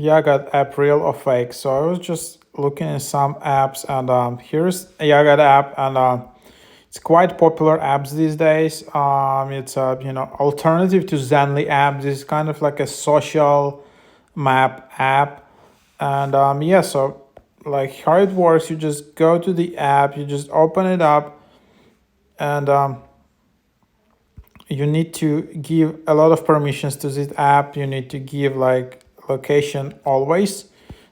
Jagat app, real or fake? So I was just looking at some apps, and here's a Jagat app, and it's quite popular apps these days. It's a alternative to Zenly app. This is kind of like a social map app, and yeah. So like how it works, you just go to the app, you just open it up, and you need to give a lot of permissions to this app. You need to give like location always.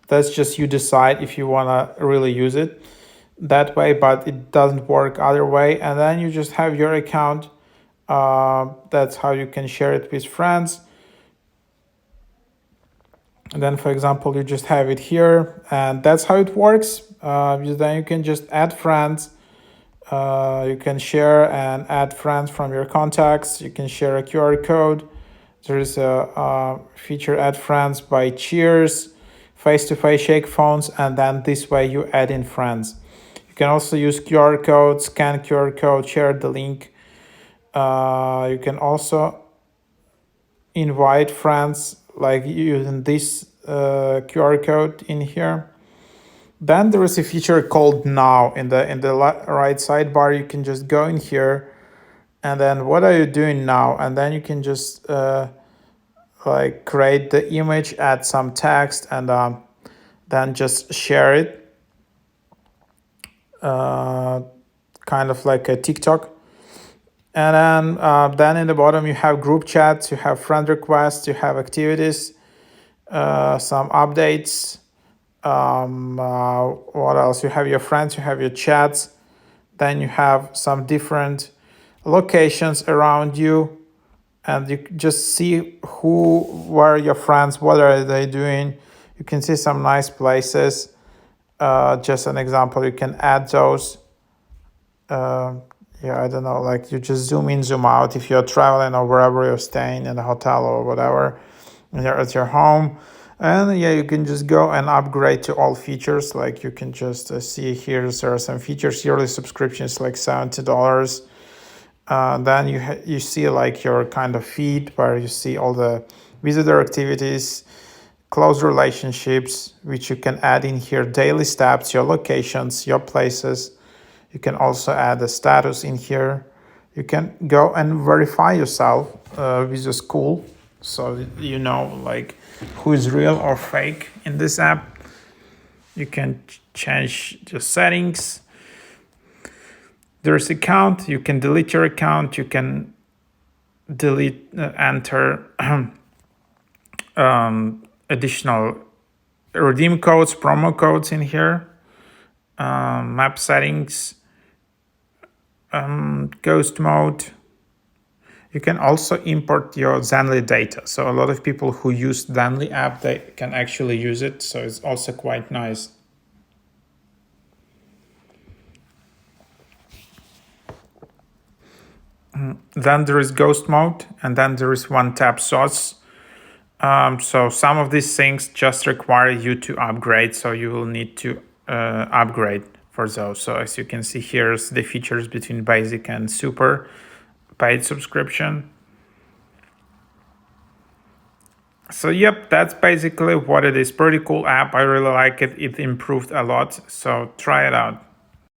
That's just you decide if you want to really use it that way, but it doesn't work other way. And then you just have your account. That's how you can share it with friends. And then, for example, you just have it here, and that's how it works. Then you can just add friends. You can share and add friends from your contacts. You can share a QR code. There is a feature add friends by cheers, face-to-face shake phones, and then this way you add in friends. You can also use QR code, scan QR code, share the link. You can also invite friends like using this QR code in here. Then there is a feature called Now in the right sidebar. You can just go in here, and then what are you doing now? And then you can just like create the image, add some text, and then just share it, kind of like a TikTok. And then in the bottom you have group chats, you have friend requests, you have activities, some updates. What else? You have your friends, you have your chats, then you have some different locations around you, and you just see who were your friends, what are they doing. You can see some nice places. Just an example, you can add those. Yeah, I don't know, like you just zoom in, zoom out if you're traveling or wherever you're staying, in a hotel or whatever, you're at your home. And yeah, you can just go and upgrade to all features. Like you can just see here, there are some features. Yearly subscriptions like $70. Then you see like your kind of feed where you see all the visitor activities, close relationships, which you can add in here, daily stats, your locations, your places. You can also add a status in here. You can go and verify yourself with your school, so you know like who is real or fake in this app. You can change the settings. There's account. You can delete your account. You can enter additional redeem codes, promo codes in here. Map settings, ghost mode. You can also import your Zenly data. So a lot of people who use Zenly app, they can actually use it. So it's also quite nice. Then there is ghost mode, and then there is one tap source. So some of these things just require you to upgrade. So you will need to upgrade for those. So as you can see, here's the features between basic and super paid subscription. So yep, that's basically what it is. Pretty cool app. I really like it. It improved a lot. So try it out.